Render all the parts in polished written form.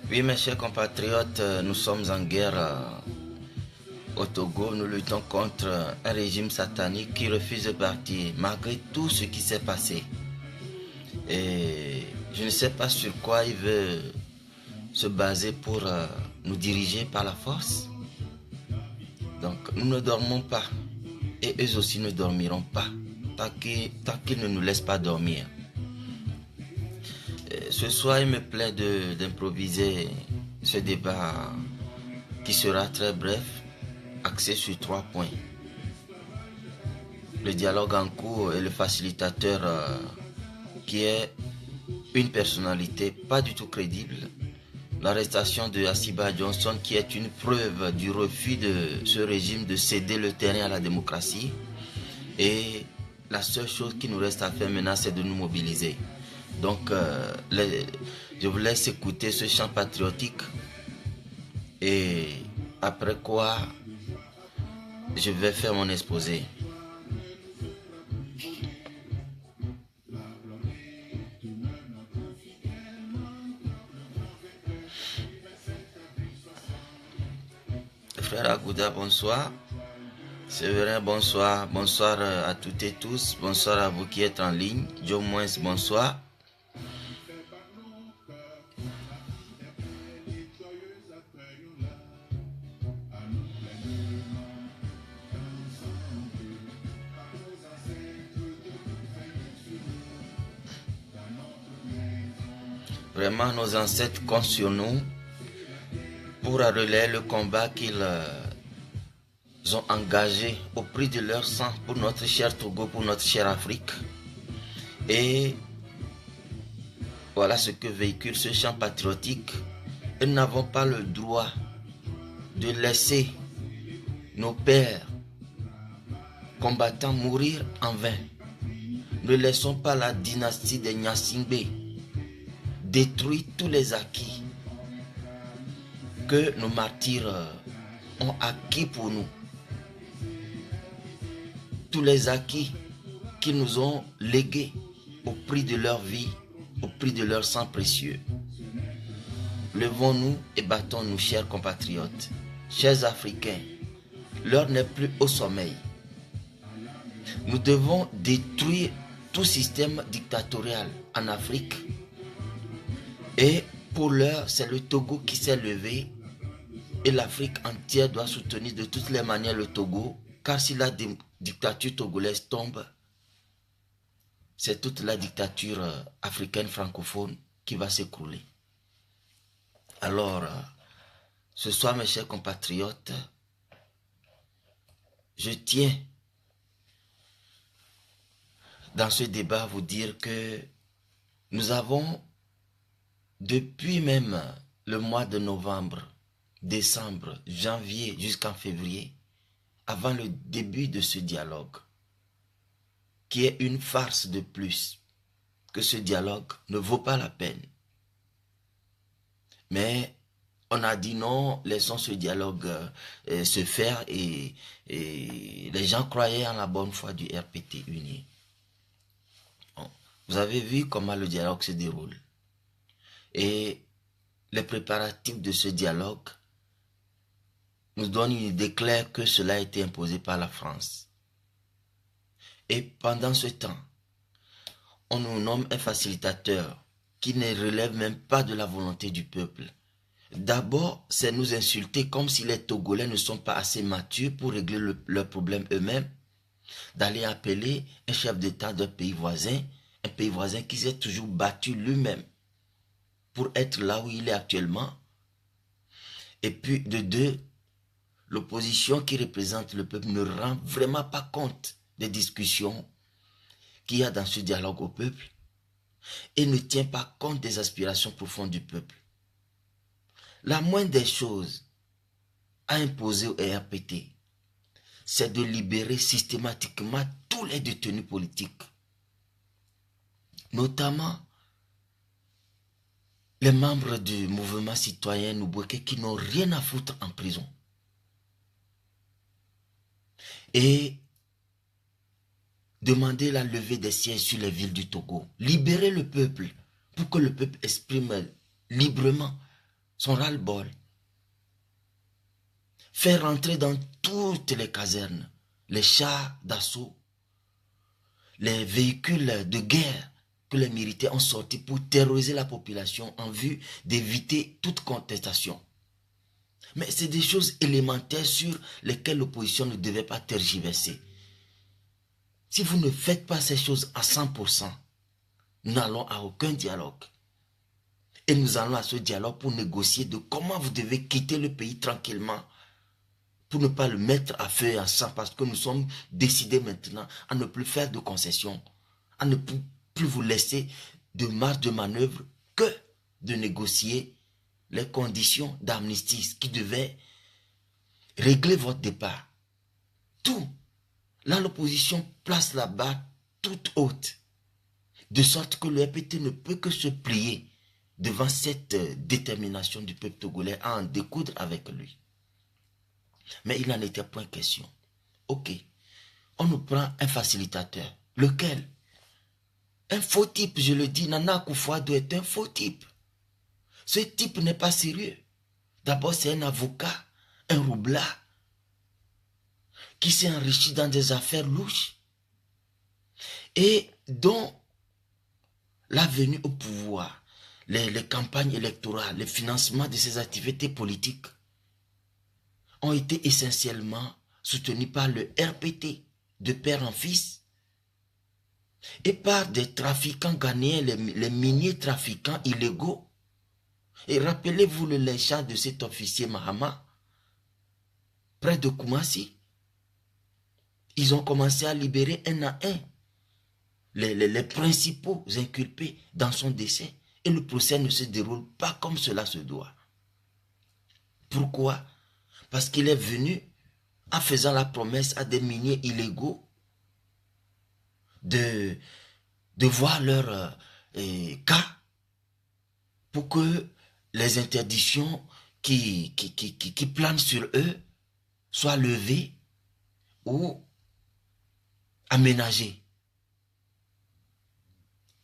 Oui, mes chers compatriotes, nous sommes en guerre au Togo. Nous luttons contre un régime satanique qui refuse de partir malgré tout ce qui s'est passé. Et je ne sais pas sur quoi il veut se baser pour nous diriger par la force. Donc nous ne dormons pas et eux aussi ne dormiront pas tant qu'ils ne nous laissent pas dormir. Ce soir, il me plaît d'improviser ce débat qui sera très bref, axé sur 3 points. Le dialogue en cours et le facilitateur qui est une personnalité pas du tout crédible. L'arrestation de Asiba Johnson qui est une preuve du refus de ce régime de céder le terrain à la démocratie. Et la seule chose qui nous reste à faire maintenant, c'est de nous mobiliser. Donc, je vous laisse écouter ce chant patriotique et après quoi, je vais faire mon exposé. Frère Agouda, bonsoir. Séverin, bonsoir. Bonsoir à toutes et tous. Bonsoir à vous qui êtes en ligne. Joe Moins, bonsoir. Vraiment, nos ancêtres comptent sur nous pour relayer le combat qu'ils ont engagé au prix de leur sang pour notre cher Togo, pour notre chère Afrique. Et voilà ce que véhicule ce chant patriotique. Et nous n'avons pas le droit de laisser nos pères combattants mourir en vain. Ne laissons pas la dynastie des Nyasingbe détruire tous les acquis que nos martyrs ont acquis pour nous. Tous les acquis qu'ils nous ont légués au prix de leur vie, au prix de leur sang précieux. Levons-nous et battons-nous, chers compatriotes, chers Africains. L'heure n'est plus au sommeil. Nous devons détruire tout système dictatorial en Afrique. Et pour l'heure, c'est le Togo qui s'est levé et l'Afrique entière doit soutenir de toutes les manières le Togo, car si la dictature togolaise tombe, c'est toute la dictature africaine francophone qui va s'écrouler. Alors, ce soir, mes chers compatriotes, je tiens dans ce débat à vous dire que nous avons, depuis même le mois de novembre, décembre, janvier jusqu'en février, avant le début de ce dialogue, qui est une farce de plus, que ce dialogue ne vaut pas la peine. Mais on a dit non, laissons ce dialogue se faire et les gens croyaient en la bonne foi du RPT uni. Bon, vous avez vu comment le dialogue se déroule. Et les préparatifs de ce dialogue nous donnent une idée claire que cela a été imposé par la France. Et pendant ce temps, on nous nomme un facilitateur qui ne relève même pas de la volonté du peuple. D'abord, c'est nous insulter comme si les Togolais ne sont pas assez matures pour régler leurs problèmes eux-mêmes, d'aller appeler un chef d'État d'un pays voisin qui s'est toujours battu lui-même pour être là où il est actuellement. Et puis, de deux, l'opposition qui représente le peuple ne rend vraiment pas compte des discussions qu'il y a dans ce dialogue au peuple et ne tient pas compte des aspirations profondes du peuple. La moindre des choses à imposer au RPT, c'est de libérer systématiquement tous les détenus politiques, notamment les membres du mouvement citoyen Noubouké qui n'ont rien à foutre en prison. Et demander la levée des sièges sur les villes du Togo. Libérer le peuple pour que le peuple exprime librement son ras-le-bol. Faire rentrer dans toutes les casernes les chars d'assaut, les véhicules de guerre que les militaires ont sortis pour terroriser la population en vue d'éviter toute contestation. Mais c'est des choses élémentaires sur lesquelles l'opposition ne devait pas tergiverser. Si vous ne faites pas ces choses à 100%, nous n'allons à aucun dialogue. Et nous allons à ce dialogue pour négocier de comment vous devez quitter le pays tranquillement pour ne pas le mettre à feu et à sang, parce que nous sommes décidés maintenant à ne plus faire de concessions, à ne plus vous laisser de marge de manœuvre que de négocier les conditions d'amnistie qui devaient régler votre départ. Tout. Là, l'opposition place la barre toute haute, de sorte que le RPT ne peut que se plier devant cette détermination du peuple togolais à en découdre avec lui. Mais il n'en était point question. Ok, on nous prend un facilitateur. Lequel? Un faux type, je le dis. Nana Akufo-Addo est un faux type. Ce type n'est pas sérieux. D'abord, c'est un avocat, un roublard, qui s'est enrichi dans des affaires louches et dont la venue au pouvoir, les campagnes électorales, le financement de ses activités politiques ont été essentiellement soutenus par le RPT, de père en fils, et par des trafiquants ghanéens, les miniers trafiquants illégaux. Et rappelez-vous le lynchage de cet officier Mahama, près de Koumassi. Ils ont commencé à libérer un à un les principaux inculpés dans son décès. Et le procès ne se déroule pas comme cela se doit. Pourquoi? Parce qu'il est venu en faisant la promesse à des miniers illégaux de voir leur cas pour que les interdictions qui planent sur eux soient levées ou aménagées.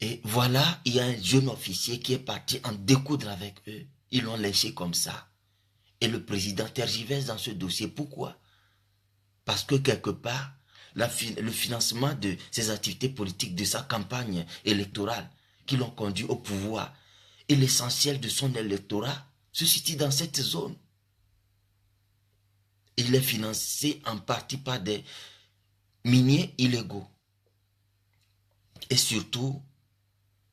Et voilà, il y a un jeune officier qui est parti en découdre avec eux. Ils l'ont lynché comme ça. Et le président tergiverse dans ce dossier. Pourquoi? Parce que quelque part, le financement de ses activités politiques, de sa campagne électorale, qui l'ont conduit au pouvoir, et l'essentiel de son électorat se situe dans cette zone. Il est financé en partie par des miniers illégaux. Et surtout,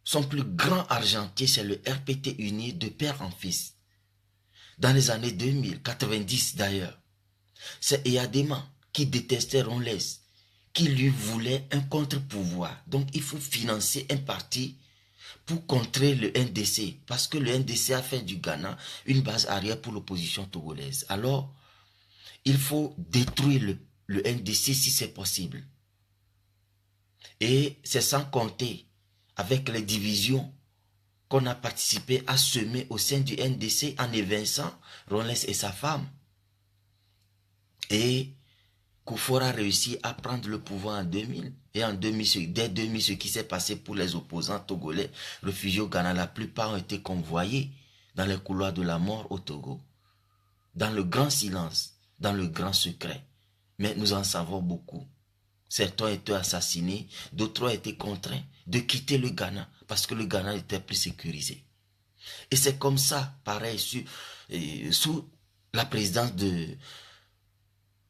son plus grand argentier, c'est le RPT uni de père en fils. Dans les années 2000, 90 d'ailleurs, c'est Eyadema qui détestait Ronles, qui lui voulait un contre-pouvoir. Donc il faut financer un parti pour contrer le NDC, parce que le NDC a fait du Ghana une base arrière pour l'opposition togolaise. Alors, il faut détruire le NDC si c'est possible. Et c'est sans compter avec les divisions qu'on a participé à semer au sein du NDC en évinçant Ronles et sa femme. Et Kufuor a réussi à prendre le pouvoir en 2000. Et en 2000, dès 2000, ce qui s'est passé pour les opposants togolais réfugiés au Ghana, la plupart ont été convoyés dans les couloirs de la mort au Togo. Dans le grand silence, dans le grand secret. Mais nous en savons beaucoup. Certains ont été assassinés, d'autres ont été contraints de quitter le Ghana parce que le Ghana n'était plus sécurisé. Et c'est comme ça, pareil, sous la présidence du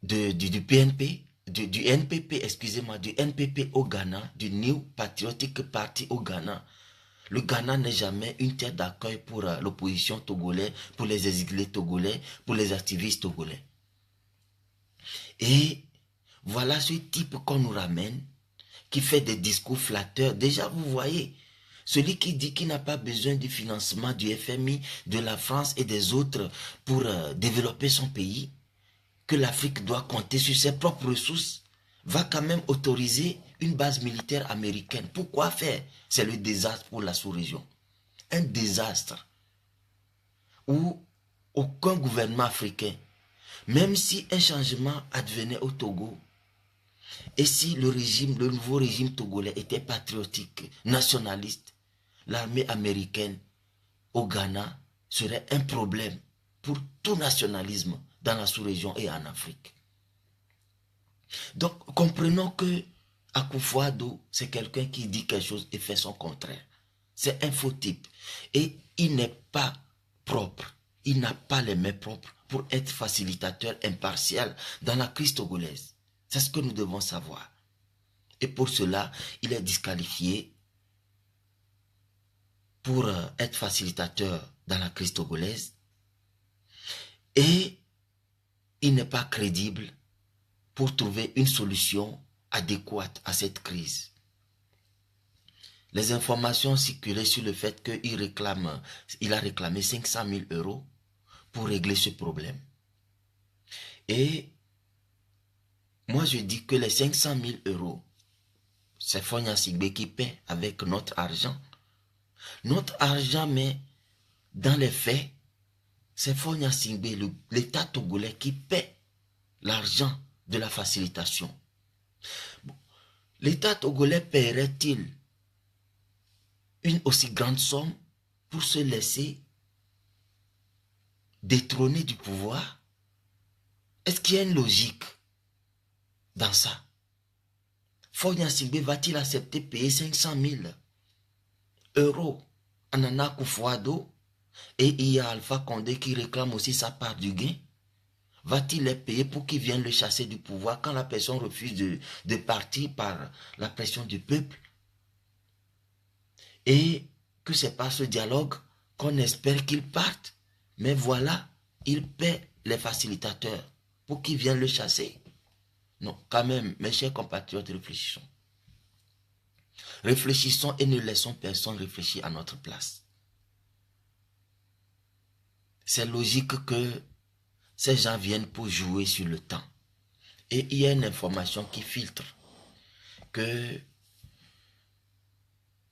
PNP, du NPP, excusez-moi, du NPP au Ghana, du New Patriotic Party au Ghana. Le Ghana n'est jamais une terre d'accueil pour l'opposition togolaise, pour les exilés togolais, pour les activistes togolais. Et voilà ce type qu'on nous ramène, qui fait des discours flatteurs. Déjà, vous voyez, celui qui dit qu'il n'a pas besoin du financement du FMI, de la France et des autres pour développer son pays, que l'Afrique doit compter sur ses propres ressources, va quand même autoriser une base militaire américaine. Pourquoi faire? C'est le désastre pour la sous-région. Un désastre où aucun gouvernement africain, même si un changement advenait au Togo, et si le nouveau régime togolais était patriotique, nationaliste, l'armée américaine au Ghana serait un problème pour tout nationalisme dans la sous-région et en Afrique. Donc, comprenons que Akufo-Addo, c'est quelqu'un qui dit quelque chose et fait son contraire. C'est un faux type. Et il n'est pas propre. Il n'a pas les mains propres pour être facilitateur impartial dans la crise togolaise. C'est ce que nous devons savoir. Et pour cela, il est disqualifié pour être facilitateur dans la crise togolaise. Et il n'est pas crédible pour trouver une solution adéquate à cette crise. Les informations circulaient sur le fait qu'il a réclamé 500 000 € pour régler ce problème. Et moi je dis que les 500 000 €, c'est Fonia Sigbe qui paie avec notre argent. Notre argent, mais dans les faits, c'est Fonia Sigbe, l'État togolais, qui paie l'argent de la facilitation. Bon, l'État togolais paierait-il une aussi grande somme pour se laisser détrôner du pouvoir? Est-ce qu'il y a une logique dans ça? Fonia Sigbe va-t-il accepter payer 500 000 € à Nana Akufo-Addo et il y a Alpha Condé qui réclame aussi sa part du gain? Va-t-il les payer pour qu'ils viennent le chasser du pouvoir quand la personne refuse de partir par la pression du peuple? Et que c'est pas ce dialogue qu'on espère qu'il parte. Mais voilà, il paie les facilitateurs pour qu'ils viennent le chasser. Non, quand même, mes chers compatriotes, réfléchissons. Réfléchissons et ne laissons personne réfléchir à notre place. C'est logique que ces gens viennent pour jouer sur le temps. Et il y a une information qui filtre que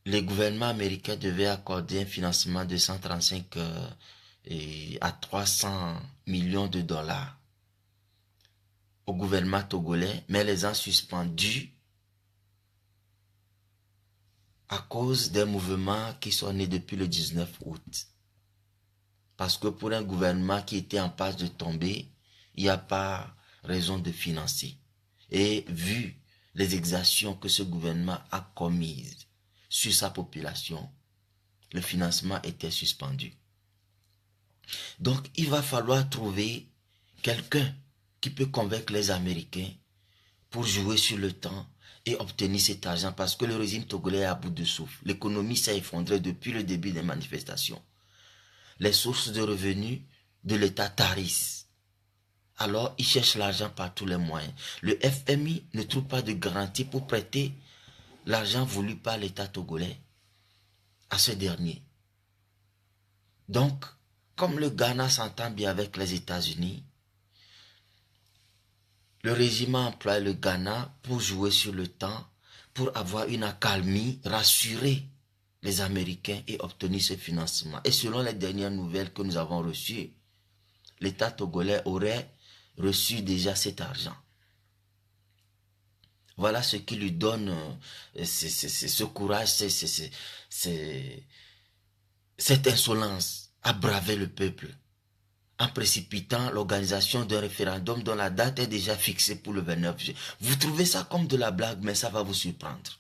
les gouvernements américains devaient accorder un financement de 135 à 300 millions de dollars au gouvernement togolais, mais les ont suspendus à cause des mouvements qui sont nés depuis le 19 août. Parce que pour un gouvernement qui était en passe de tomber, il n'y a pas raison de financer. Et vu les exactions que ce gouvernement a commises sur sa population, le financement était suspendu. Donc, il va falloir trouver quelqu'un qui peut convaincre les Américains pour jouer sur le temps et obtenir cet argent parce que le régime togolais est à bout de souffle. L'économie s'est effondrée depuis le début des manifestations. Les sources de revenus de l'État tarissent. Alors, ils cherchent l'argent par tous les moyens. Le FMI ne trouve pas de garantie pour prêter l'argent voulu par l'État togolais à ce dernier. Donc, comme le Ghana s'entend bien avec les États-Unis, le régime a employé le Ghana pour jouer sur le temps, pour avoir une accalmie, rassurer les Américains et obtenir ce financement. Et selon les dernières nouvelles que nous avons reçues, l'État togolais aurait reçu déjà cet argent. Voilà ce qui lui donne ce courage, cette insolence à braver le peuple en précipitant l'organisation d'un référendum dont la date est déjà fixée pour le 29 juillet. Vous trouvez ça comme de la blague, mais ça va vous surprendre.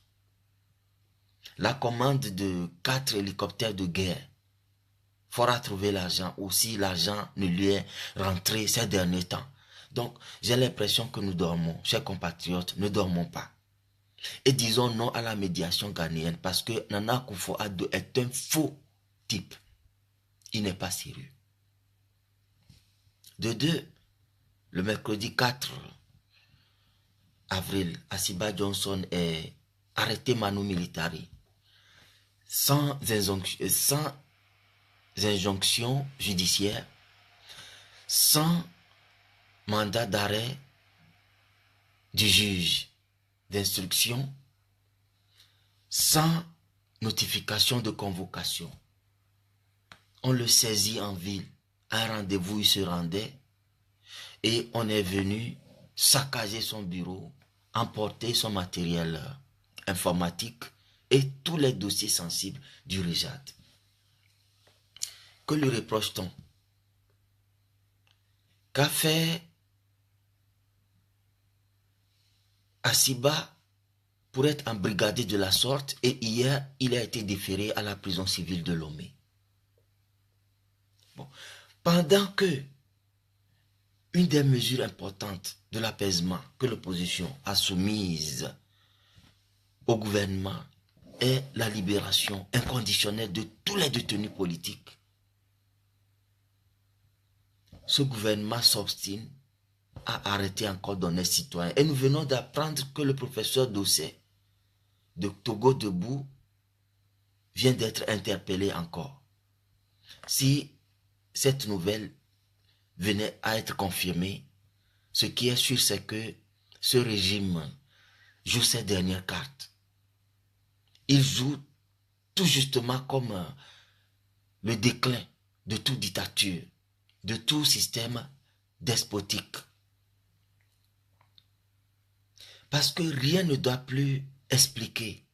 La commande de 4 hélicoptères de guerre, il faudra trouver l'argent, ou si l'argent ne lui est rentré ces derniers temps. Donc, j'ai l'impression que nous dormons, chers compatriotes, ne dormons pas. Et disons non à la médiation ghanéenne, parce que Nana Akufo-Addo est un faux type. Il n'est pas sérieux. De deux, le mercredi 4 avril, Asiba Johnson est arrêté manu militari, sans injonction judiciaire, sans mandat d'arrêt du juge d'instruction, sans notification de convocation. On le saisit en ville. À un rendez-vous, il se rendait et on est venu saccager son bureau, emporter son matériel informatique et tous les dossiers sensibles du RIJAD. Que lui reproche-t-on? Qu'a fait Assiba pour être un brigadier de la sorte et hier, il a été déféré à la prison civile de Lomé. Bon. Pendant que une des mesures importantes de l'apaisement que l'opposition a soumise au gouvernement est la libération inconditionnelle de tous les détenus politiques. Ce gouvernement s'obstine à arrêter encore d'honnêtes citoyens. Et nous venons d'apprendre que le professeur Dossé de Togo Debout vient d'être interpellé encore. Si cette nouvelle venait à être confirmée, ce qui est sûr, c'est que ce régime joue ses dernières cartes. Il joue tout justement comme le déclin de toute dictature, de tout système despotique. Parce que rien ne doit plus expliquer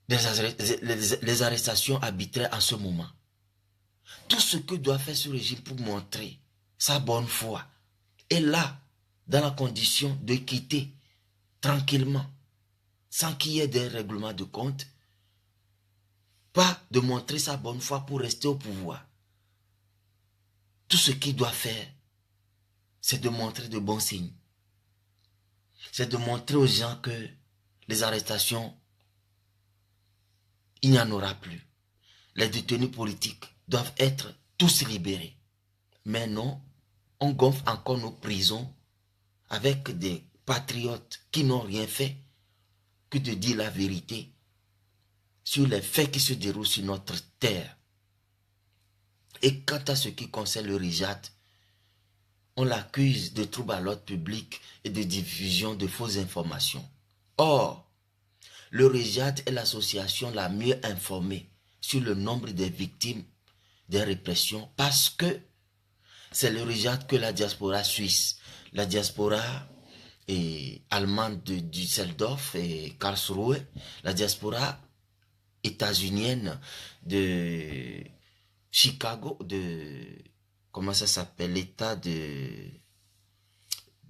les arrestations arbitraires en ce moment. Tout ce que doit faire ce régime pour montrer sa bonne foi est là, dans la condition de quitter tranquillement, sans qu'il y ait des règlements de compte, pas de montrer sa bonne foi pour rester au pouvoir. Tout ce qu'il doit faire, c'est de montrer de bons signes. C'est de montrer aux gens que les arrestations, il n'y en aura plus. Les détenus politiques doivent être tous libérés. Mais non, on gonfle encore nos prisons avec des patriotes qui n'ont rien fait que de dire la vérité sur les faits qui se déroulent sur notre terre. Et quant à ce qui concerne le RIJAD, on l'accuse de troubles à l'ordre public et de diffusion de fausses informations. Or, le RIJAD est l'association la mieux informée sur le nombre des victimes des répressions parce que c'est le RIJAD que la diaspora suisse, la diaspora allemande de Düsseldorf et Karlsruhe, la diaspora états-unienne de Chicago, comment ça s'appelle, l'État de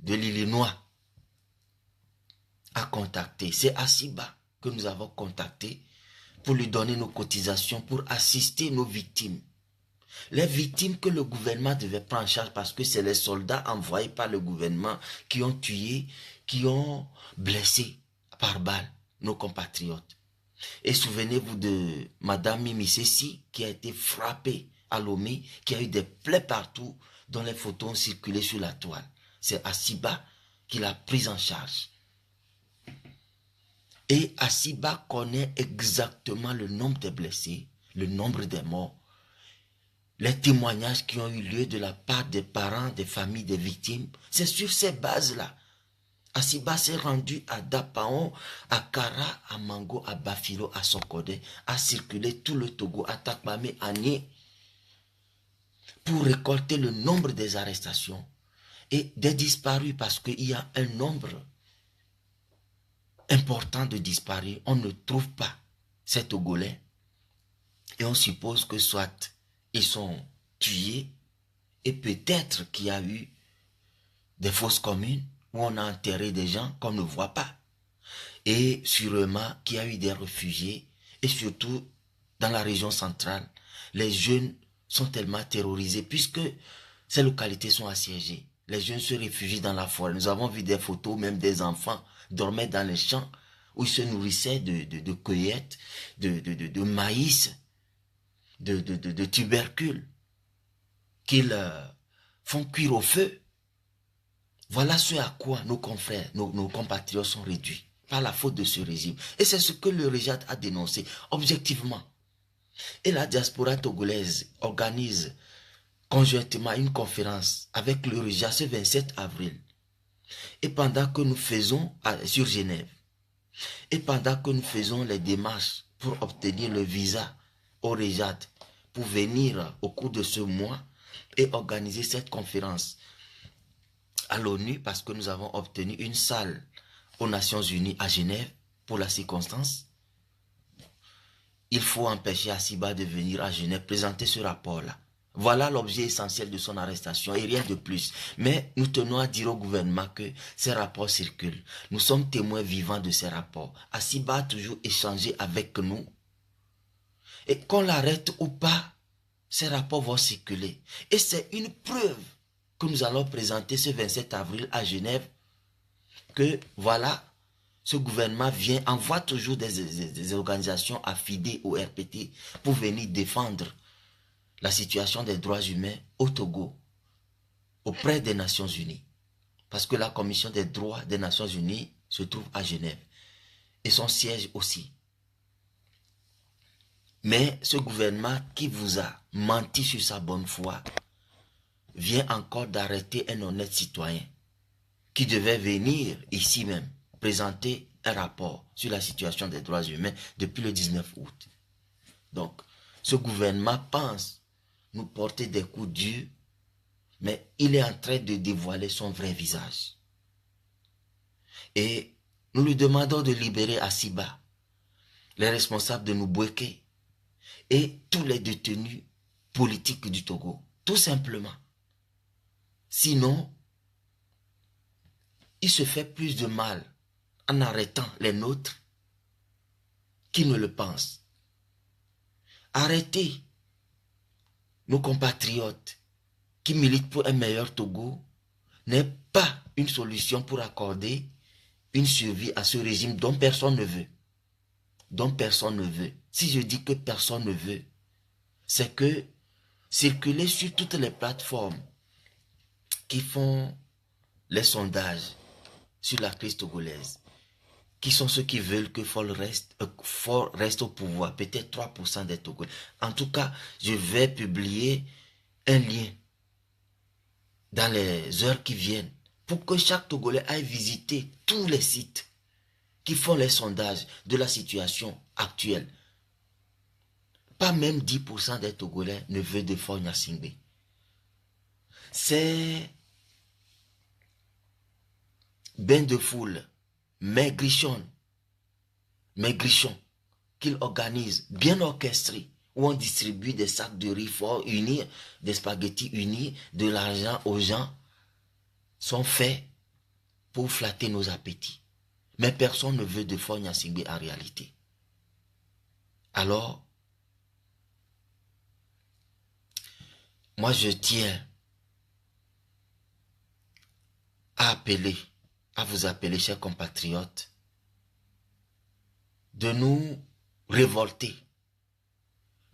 l'Illinois a contacté. C'est Assiba que nous avons contacté pour lui donner nos cotisations, pour assister nos victimes. Les victimes que le gouvernement devait prendre en charge parce que c'est les soldats envoyés par le gouvernement qui ont tué, qui ont blessé par balle nos compatriotes. Et souvenez-vous de Madame Mimi Sessi qui a été frappée à Lomé, qui a eu des plaies partout dont les photos ont circulé sur la toile. C'est Assiba qui l'a prise en charge. Et Assiba connaît exactement le nombre des blessés, le nombre des morts, les témoignages qui ont eu lieu de la part des parents, des familles, des victimes. C'est sur ces bases-là. Assiba s'est rendu à Dapaon, à Kara, à Mango, à Bafilo, à Sokodé, a circulé tout le Togo, à Takmame, à Nié, pour récolter le nombre des arrestations et des disparus, parce qu'il y a un nombre important de disparus. On ne trouve pas ces Togolais et on suppose que soit ils sont tués et peut-être qu'il y a eu des fosses communes où on a enterré des gens qu'on ne voit pas. Et sûrement qu'il y a eu des réfugiés et surtout dans la région centrale, les jeunes sont tellement terrorisés puisque ces localités sont assiégées. Les jeunes se réfugient dans la forêt. Nous avons vu des photos, même des enfants dormaient dans les champs où ils se nourrissaient de cueillettes, de maïs, de tubercules qu'ils font cuire au feu. Voilà ce à quoi nos confrères, nos compatriotes sont réduits par la faute de ce régime. Et c'est ce que le RIJAD a dénoncé objectivement. Et la diaspora togolaise organise conjointement une conférence avec le RIJAD ce 27 avril. Et pendant que nous faisons sur Genève, et pendant que nous faisons les démarches pour obtenir le visa au RIJAD, pour venir au cours de ce mois et organiser cette conférence à l'ONU, parce que nous avons obtenu une salle aux Nations Unies à Genève pour la circonstance, il faut empêcher Assiba de venir à Genève présenter ce rapport-là. Voilà l'objet essentiel de son arrestation et rien de plus. Mais nous tenons à dire au gouvernement que ces rapports circulent. Nous sommes témoins vivants de ces rapports. Assiba a toujours échangé avec nous. Et qu'on l'arrête ou pas, ces rapports vont circuler. Et c'est une preuve que nous allons présenter ce 27 avril à Genève que voilà, ce gouvernement envoie toujours des organisations affidées au RPT pour venir défendre la situation des droits humains au Togo, auprès des Nations Unies. Parce que la Commission des droits des Nations Unies se trouve à Genève. Et son siège aussi. Mais ce gouvernement qui vous a menti sur sa bonne foi vient encore d'arrêter un honnête citoyen qui devait venir ici même présenter un rapport sur la situation des droits humains depuis le 19 août. Donc, ce gouvernement pense nous porter des coups durs, mais il est en train de dévoiler son vrai visage. Et nous lui demandons de libérer Assiba, les responsables de Nubweke et tous les détenus politiques du Togo, tout simplement. Sinon, il se fait plus de mal en arrêtant les nôtres qui ne le pensent. Arrêtez nos compatriotes qui militent pour un meilleur Togo n'est pas une solution pour accorder une survie à ce régime dont personne ne veut. Dont personne ne veut. Si je dis que personne ne veut, c'est que circuler sur toutes les plateformes qui font les sondages sur la crise togolaise, qui sont ceux qui veulent que Ford reste au pouvoir, peut-être 3% des Togolais. En tout cas, je vais publier un lien dans les heures qui viennent pour que chaque Togolais aille visiter tous les sites qui font les sondages de la situation actuelle. Pas même 10% des Togolais ne veulent de Faure Gnassingbé. C'est bain de foule, maigrichon qu'il organise, bien orchestré, où on distribue des sacs de riz forts unis, des spaghettis unis, de l'argent aux gens, sont faits pour flatter nos appétits. Mais personne ne veut de Faure Gnassingbé en réalité. Alors, moi je tiens à vous appeler, chers compatriotes, de nous révolter.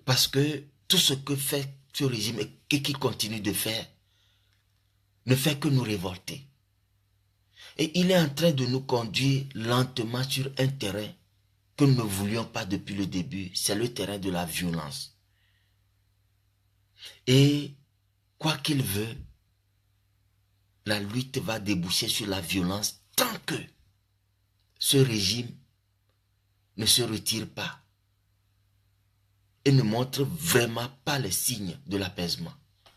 Parce que tout ce que fait ce régime et qu'il continue de faire ne fait que nous révolter. Et il est en train de nous conduire lentement sur un terrain que nous ne voulions pas depuis le début. C'est le terrain de la violence. Et quoi qu'il veut, la lutte va déboucher sur la violence tant que ce régime ne se retire pas et ne montre vraiment pas les signes de l'apaisement.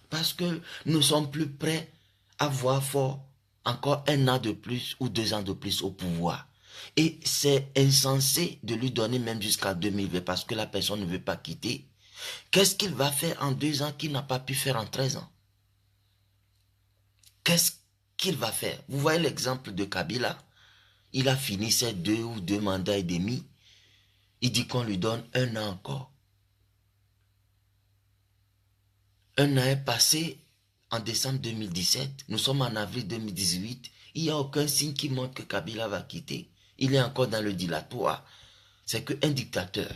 Parce que nous ne sommes plus prêts à voir Faure encore 1 an de plus ou 2 ans de plus au pouvoir. Et c'est insensé de lui donner même jusqu'à 2020 parce que la personne ne veut pas quitter. Qu'est-ce qu'il va faire en 2 ans qu'il n'a pas pu faire en 13 ans? Qu'est-ce qu'il va faire? Vous voyez l'exemple de Kabila. Il a fini ses 2 mandats et demi. Il dit qu'on lui donne 1 an encore. 1 an est passé en décembre 2017. Nous sommes en avril 2018. Il n'y a aucun signe qui montre que Kabila va quitter. Il est encore dans le dilatoire. C'est qu'un dictateur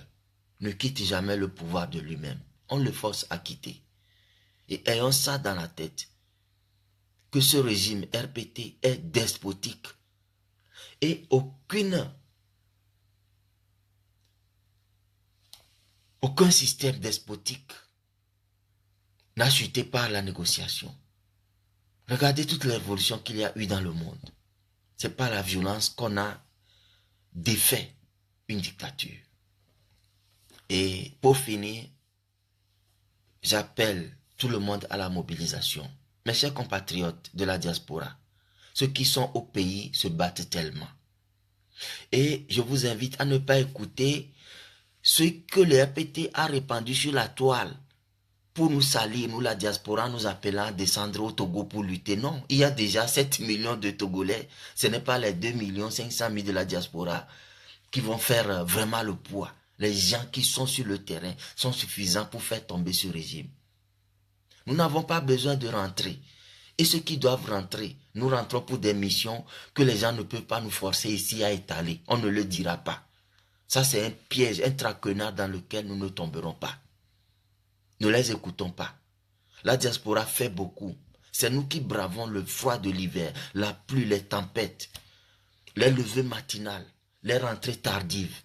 ne quitte jamais le pouvoir de lui-même. On le force à quitter. Et ayons ça dans la tête. Que ce régime RPT est despotique. Et aucun système despotique n'a chuté par la négociation. Regardez toutes les révolutions qu'il y a eu dans le monde. C'est par la violence qu'on a défait une dictature. Et pour finir, j'appelle tout le monde à la mobilisation. Mes chers compatriotes de la diaspora, ceux qui sont au pays se battent tellement. Et je vous invite à ne pas écouter Ce que le RPT a répandu sur la toile pour nous salir, nous la diaspora, nous appelant à descendre au Togo pour lutter. Non, il y a déjà 7 millions de Togolais. Ce n'est pas les 2 500 000 de la diaspora qui vont faire vraiment le poids. Les gens qui sont sur le terrain sont suffisants pour faire tomber ce régime. Nous n'avons pas besoin de rentrer. Et ceux qui doivent rentrer, nous rentrons pour des missions que les gens ne peuvent pas nous forcer ici à étaler. On ne le dira pas. Ça, c'est un piège, un traquenard dans lequel nous ne tomberons pas. Ne les écoutons pas. La diaspora fait beaucoup. C'est nous qui bravons le froid de l'hiver, la pluie, les tempêtes, les levées matinales, les rentrées tardives.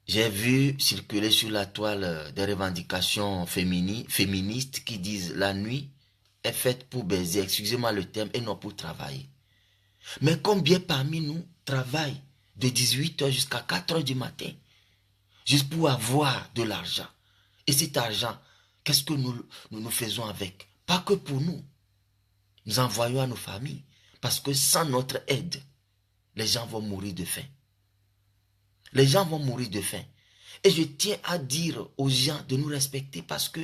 J'ai vu circuler sur la toile des revendications féministes qui disent la nuit est faite pour baiser, excusez-moi le terme, et non pour travailler. Mais combien parmi nous travaillent de 18 h jusqu'à 4 h du matin, juste pour avoir de l'argent? Et cet argent, qu'est-ce que nous faisons avec? Pas que pour nous. Nous envoyons à nos familles. Parce que sans notre aide, les gens vont mourir de faim. Les gens vont mourir de faim. Et je tiens à dire aux gens de nous respecter parce que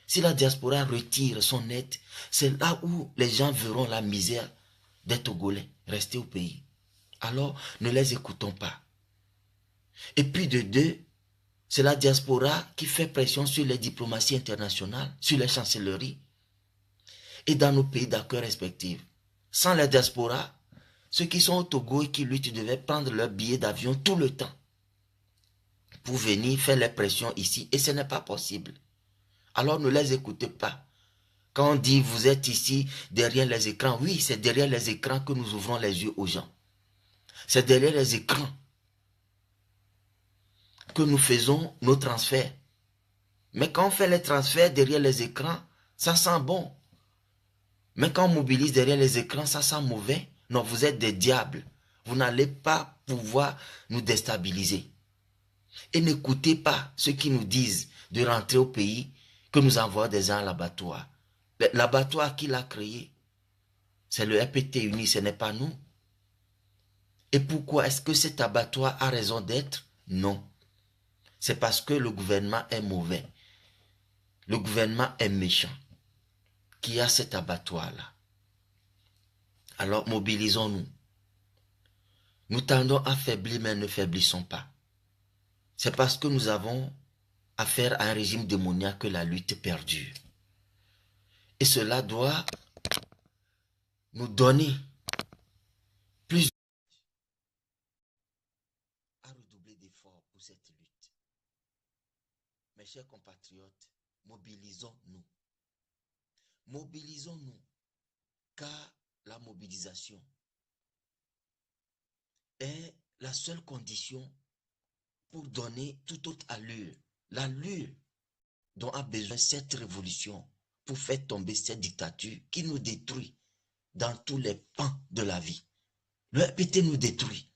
si la diaspora retire son aide, c'est là où les gens verront la misère des Togolais rester au pays. Alors, ne les écoutons pas. Et puis de deux, c'est la diaspora qui fait pression sur les diplomaties internationales, sur les chancelleries et dans nos pays d'accueil respectifs. Sans la diaspora, ceux qui sont au Togo et qui luttent devaient prendre leur billet d'avion tout le temps pour venir faire les pressions ici et ce n'est pas possible. Alors ne les écoutez pas. Quand on dit vous êtes ici derrière les écrans, oui, c'est derrière les écrans que nous ouvrons les yeux aux gens. C'est derrière les écrans que nous faisons nos transferts. Mais quand on fait les transferts derrière les écrans, ça sent bon. Mais quand on mobilise derrière les écrans, ça sent mauvais. Non, vous êtes des diables. Vous n'allez pas pouvoir nous déstabiliser. Et n'écoutez pas ceux qui nous disent de rentrer au pays, que nous envoyons des gens à l'abattoir. L'abattoir qui l'a créé, c'est le RPT uni, ce n'est pas nous. Et pourquoi est-ce que cet abattoir a raison d'être? Non. C'est parce que le gouvernement est mauvais. Le gouvernement est méchant. Qui a cet abattoir-là. Alors mobilisons-nous. Nous tendons à faiblir, mais ne faiblissons pas. C'est parce que nous avons affaire à un régime démoniaque que la lutte perdure. Et cela doit nous donner plus à redoubler d'efforts pour cette lutte. Mes chers compatriotes, mobilisons-nous. Mobilisons-nous, car la mobilisation est la seule condition pour donner toute autre allure, l'allure dont a besoin cette révolution pour faire tomber cette dictature qui nous détruit dans tous les pans de la vie. Le RPT nous détruit.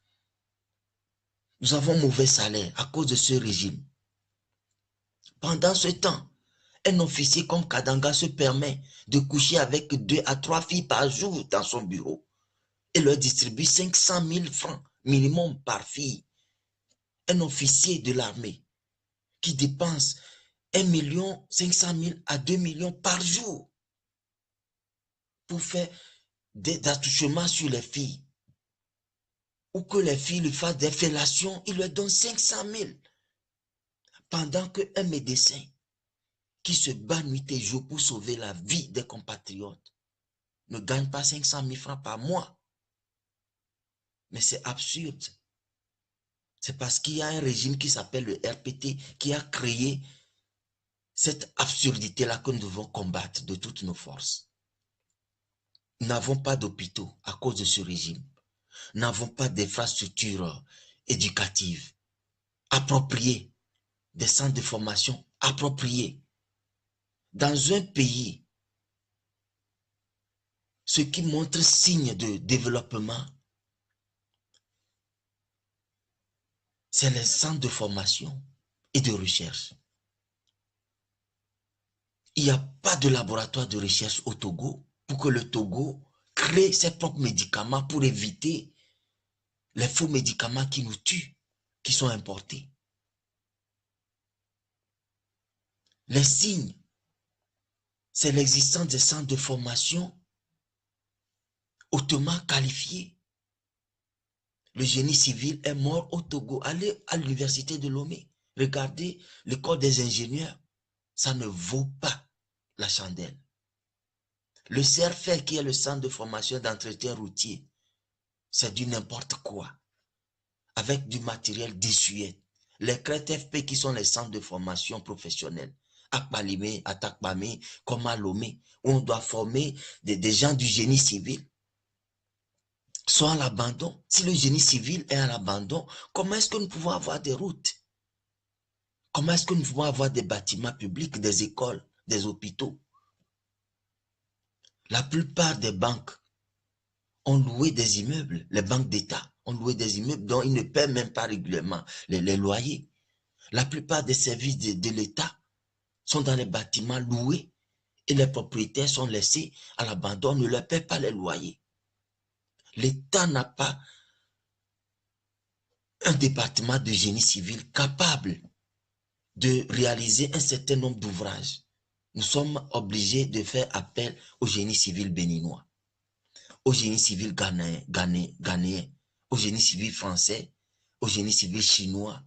Nous avons mauvais salaire à cause de ce régime. Pendant ce temps, un officier comme Kadanga se permet de coucher avec 2 à 3 filles par jour dans son bureau et leur distribue 500 000 francs minimum par fille. Un officier de l'armée qui dépense 1 500 000 à 2 millions par jour pour faire des attouchements sur les filles ou que les filles lui fassent des fellations, il leur donne 500 000 pendant qu'un médecin qui se bat nuit et jour pour sauver la vie des compatriotes ne gagne pas 500 000 francs par mois. Mais c'est absurde. C'est parce qu'il y a un régime qui s'appelle le RPT qui a créé cette absurdité-là que nous devons combattre de toutes nos forces. Nous n'avons pas d'hôpitaux à cause de ce régime. Nous n'avons pas d'infrastructures éducatives appropriées, des centres de formation appropriés. Dans un pays, ce qui montre signe de développement, c'est les centres de formation et de recherche. Il n'y a pas de laboratoire de recherche au Togo pour que le Togo crée ses propres médicaments pour éviter les faux médicaments qui nous tuent, qui sont importés. Les signes, c'est l'existence des centres de formation hautement qualifiés. Le génie civil est mort au Togo. Allez à l'université de Lomé. Regardez l'école des ingénieurs. Ça ne vaut pas la chandelle. Le CERFER, qui est le centre de formation d'entretien routier, c'est du n'importe quoi. Avec du matériel désuet. Les CRET-FP qui sont les centres de formation professionnelle. Akbalime, Atakbame, Koma Lomé, où on doit former des gens du génie civil. Sont à l'abandon. Si le génie civil est à l'abandon, comment est-ce que nous pouvons avoir des routes? Comment est-ce que nous pouvons avoir des bâtiments publics, des écoles, des hôpitaux? La plupart des banques ont loué des immeubles. Les banques d'État ont loué des immeubles dont ils ne paient même pas régulièrement les loyers. La plupart des services de l'État sont dans les bâtiments loués et les propriétaires sont laissés à l'abandon, on ne leur paie pas les loyers. L'État n'a pas un département de génie civil capable de réaliser un certain nombre d'ouvrages. Nous sommes obligés de faire appel au génie civil béninois, au génie civil ghanéen, au génie civil français, au génie civil chinois.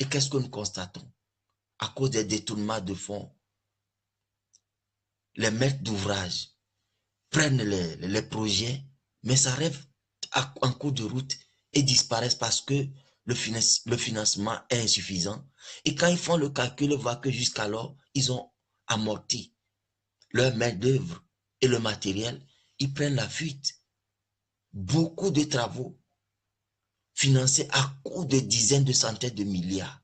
Et qu'est-ce que nous constatons? À cause des détournements de fonds, les maîtres d'ouvrage prennent les projets, mais s'arrêtent en cours de route et disparaissent parce que le financement est insuffisant. Et quand ils font le calcul, ils voient que jusqu'alors, ils ont amorti leur main d'œuvre et le matériel. Ils prennent la fuite. Beaucoup de travaux financés à coût de dizaines de centaines de milliards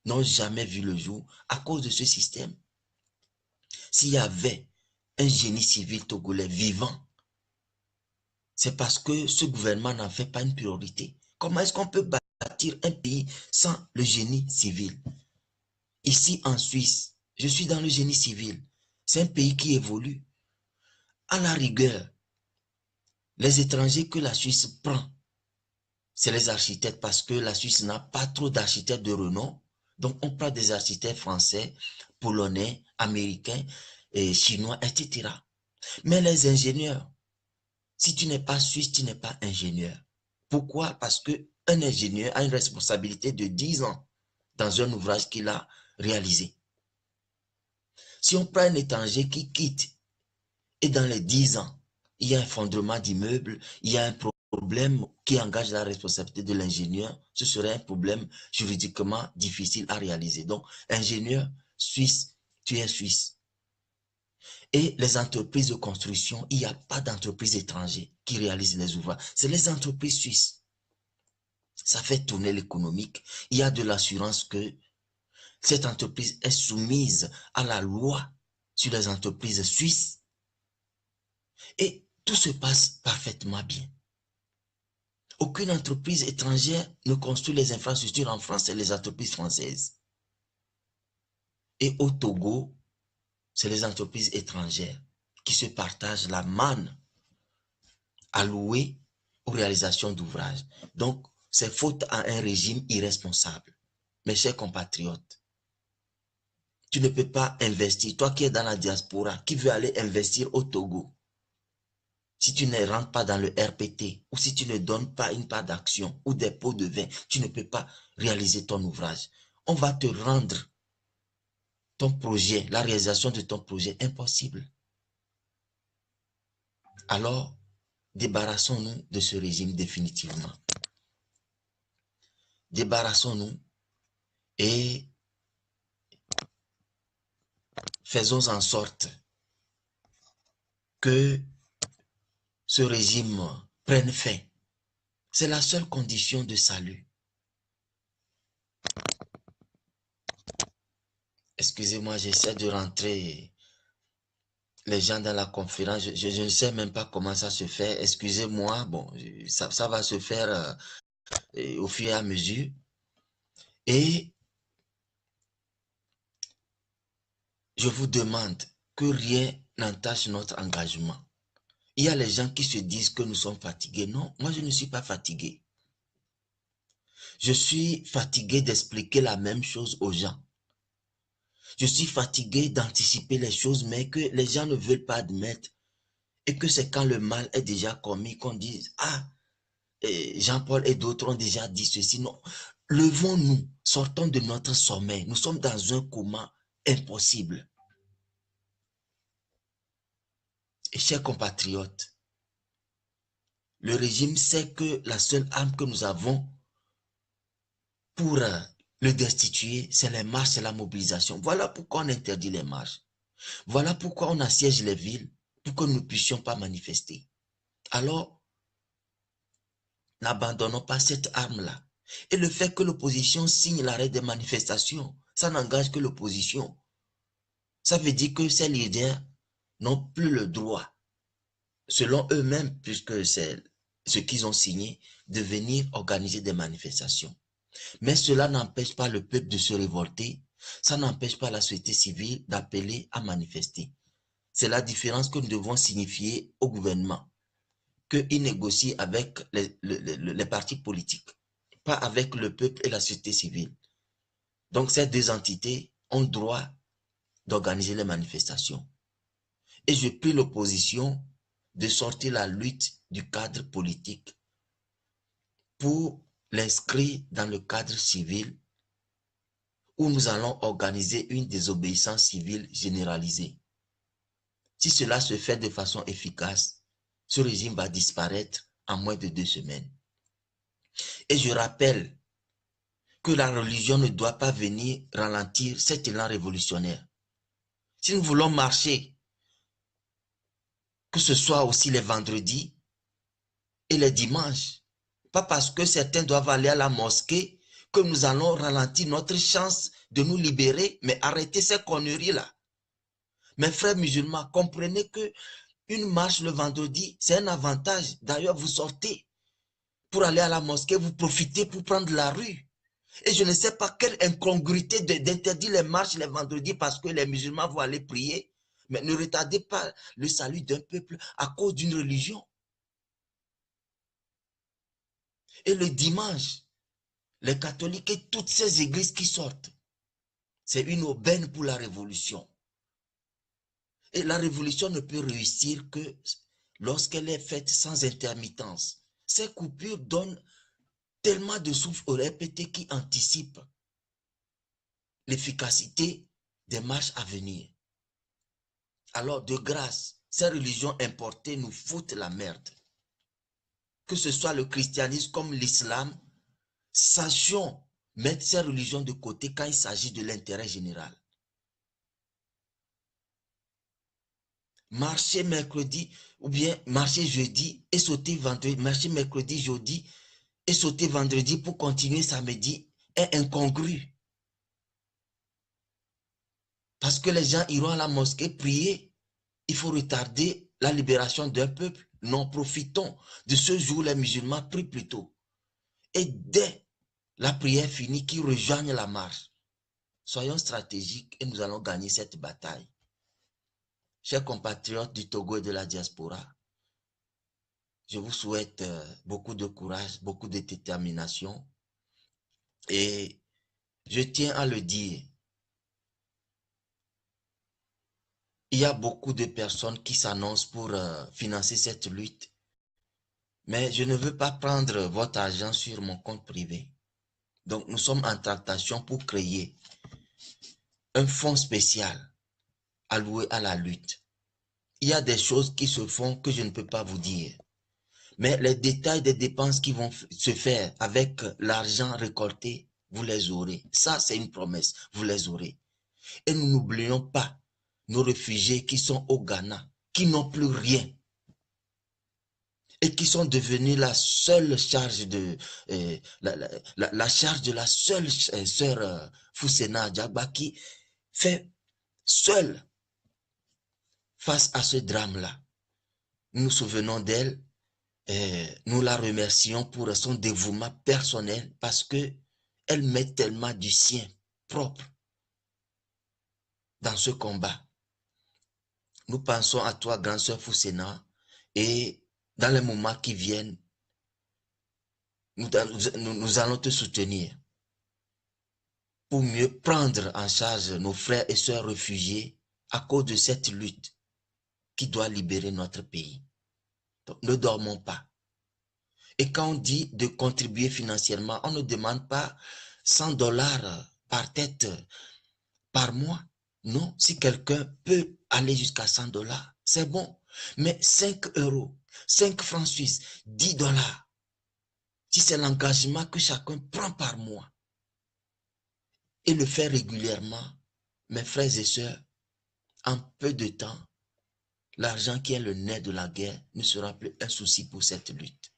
n'ont jamais vu le jour à cause de ce système. S'il y avait un génie civil togolais vivant, c'est parce que ce gouvernement n'en fait pas une priorité. Comment est-ce qu'on peut bâtir un pays sans le génie civil? Ici en Suisse, je suis dans le génie civil. C'est un pays qui évolue. À la rigueur, les étrangers que la Suisse prend, c'est les architectes parce que la Suisse n'a pas trop d'architectes de renom. Donc on prend des architectes français, polonais, américains, chinois, etc. Mais les ingénieurs, si tu n'es pas suisse, tu n'es pas ingénieur. Pourquoi? Parce qu'un ingénieur a une responsabilité de 10 ans dans un ouvrage qu'il a réalisé. Si on prend un étranger qui quitte et dans les 10 ans, il y a un effondrement d'immeubles, il y a un problème qui engage la responsabilité de l'ingénieur, ce serait un problème juridiquement difficile à réaliser. Donc, ingénieur suisse, tu es suisse. Et les entreprises de construction, il n'y a pas d'entreprises étrangères qui réalisent les ouvrages. C'est les entreprises suisses. Ça fait tourner l'économique. Il y a de l'assurance que cette entreprise est soumise à la loi sur les entreprises suisses. Et tout se passe parfaitement bien. Aucune entreprise étrangère ne construit les infrastructures en France, c'est les entreprises françaises. Et au Togo, c'est les entreprises étrangères qui se partagent la manne allouée aux réalisations d'ouvrages. Donc, c'est faute à un régime irresponsable. Mes chers compatriotes, tu ne peux pas investir, toi qui es dans la diaspora, qui veut aller investir au Togo, si tu ne rentres pas dans le RPT, ou si tu ne donnes pas une part d'action, ou des pots de vin, tu ne peux pas réaliser ton ouvrage. On va te rendre ton projet, la réalisation de ton projet impossible. Alors, débarrassons-nous de ce régime définitivement. Débarrassons-nous et faisons en sorte que ce régime prenne fin. C'est la seule condition de salut. Excusez-moi, j'essaie de rentrer les gens dans la conférence. Je ne sais même pas comment ça se fait. Excusez-moi, bon, ça va se faire au fur et à mesure. Et je vous demande que rien n'entache notre engagement. Il y a les gens qui se disent que nous sommes fatigués. Non, moi je ne suis pas fatigué. Je suis fatigué d'expliquer la même chose aux gens. Je suis fatigué d'anticiper les choses, mais que les gens ne veulent pas admettre. Et que c'est quand le mal est déjà commis qu'on dise, ah, Jean-Paul et d'autres ont déjà dit ceci. Non, levons-nous, sortons de notre sommeil. Nous sommes dans un coma impossible. Et chers compatriotes, le régime sait que la seule arme que nous avons pour le destituer, c'est les marches, c'est la mobilisation. Voilà pourquoi on interdit les marches. Voilà pourquoi on assiège les villes, pour que nous ne puissions pas manifester. Alors, n'abandonnons pas cette arme-là. Et le fait que l'opposition signe l'arrêt des manifestations, ça n'engage que l'opposition. Ça veut dire que ces leaders n'ont plus le droit, selon eux-mêmes, puisque c'est ce qu'ils ont signé, de venir organiser des manifestations. Mais cela n'empêche pas le peuple de se révolter, ça n'empêche pas la société civile d'appeler à manifester. C'est la différence que nous devons signifier au gouvernement, qu'il négocie avec les partis politiques, pas avec le peuple et la société civile. Donc ces deux entités ont le droit d'organiser les manifestations. Et je prie l'opposition de sortir la lutte du cadre politique pour l'inscrire dans le cadre civil où nous allons organiser une désobéissance civile généralisée. Si cela se fait de façon efficace, ce régime va disparaître en moins de 2 semaines. Et je rappelle que la religion ne doit pas venir ralentir cet élan révolutionnaire. Si nous voulons marcher, que ce soit aussi les vendredis et les dimanches, pas parce que certains doivent aller à la mosquée que nous allons ralentir notre chance de nous libérer, mais arrêtez ces conneries-là. Mes frères musulmans, comprenez que une marche le vendredi, c'est un avantage. D'ailleurs, vous sortez pour aller à la mosquée, vous profitez pour prendre la rue. Et je ne sais pas quelle incongruité d'interdire les marches les vendredis parce que les musulmans vont aller prier. Mais ne retardez pas le salut d'un peuple à cause d'une religion. Et le dimanche, les catholiques et toutes ces églises qui sortent, c'est une aubaine pour la révolution. Et la révolution ne peut réussir que lorsqu'elle est faite sans intermittence. Ces coupures donnent tellement de souffle au RPT qui anticipe l'efficacité des marches à venir. Alors, de grâce, ces religions importées nous foutent la merde. Que ce soit le christianisme comme l'islam, sachions mettre ces religions de côté quand il s'agit de l'intérêt général. Marcher mercredi ou bien marcher jeudi et sauter vendredi, marcher mercredi, jeudi et sauter vendredi pour continuer samedi est incongru. Parce que les gens iront à la mosquée prier. Il faut retarder la libération d'un peuple. Non, profitons de ce jour, les musulmans prient plus tôt. Et dès la prière finie, qu'ils rejoignent la marche. Soyons stratégiques et nous allons gagner cette bataille. Chers compatriotes du Togo et de la diaspora, je vous souhaite beaucoup de courage, beaucoup de détermination. Et je tiens à le dire, il y a beaucoup de personnes qui s'annoncent pour financer cette lutte. Mais je ne veux pas prendre votre argent sur mon compte privé. Donc, nous sommes en tractation pour créer un fonds spécial alloué à la lutte. Il y a des choses qui se font que je ne peux pas vous dire. Mais les détails des dépenses qui vont se faire avec l'argent récolté, vous les aurez. Ça, c'est une promesse. Vous les aurez. Et nous n'oublions pas nos réfugiés qui sont au Ghana, qui n'ont plus rien. Et qui sont devenus la seule charge de la charge de la seule sœur Foussena Diagba qui fait seule face à ce drame-là. Nous nous souvenons d'elle, nous la remercions pour son dévouement personnel parce que elle met tellement du sien propre dans ce combat. Nous pensons à toi, grande sœur Foussena, et dans les moments qui viennent, nous allons te soutenir pour mieux prendre en charge nos frères et sœurs réfugiés à cause de cette lutte qui doit libérer notre pays. Donc, ne dormons pas. Et quand on dit de contribuer financièrement, on ne demande pas 100 $ par tête par mois. Non, si quelqu'un peut aller jusqu'à 100 $, c'est bon. Mais 5 €, 5 francs suisses, 10 $, si c'est l'engagement que chacun prend par mois et le fait régulièrement, mes frères et sœurs, en peu de temps, l'argent qui est le nerf de la guerre ne sera plus un souci pour cette lutte.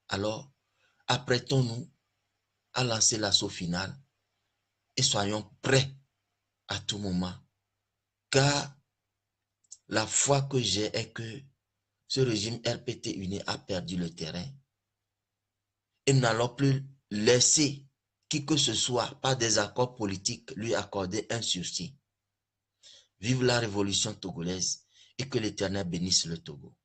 Alors, apprêtons-nous à lancer l'assaut final et soyons prêts à tout moment. Car la foi que j'ai est que ce régime RPT uni a perdu le terrain. Et nous n'allons plus laisser qui que ce soit, par des accords politiques, lui accorder un sursis. Vive la révolution togolaise et que l'Éternel bénisse le Togo.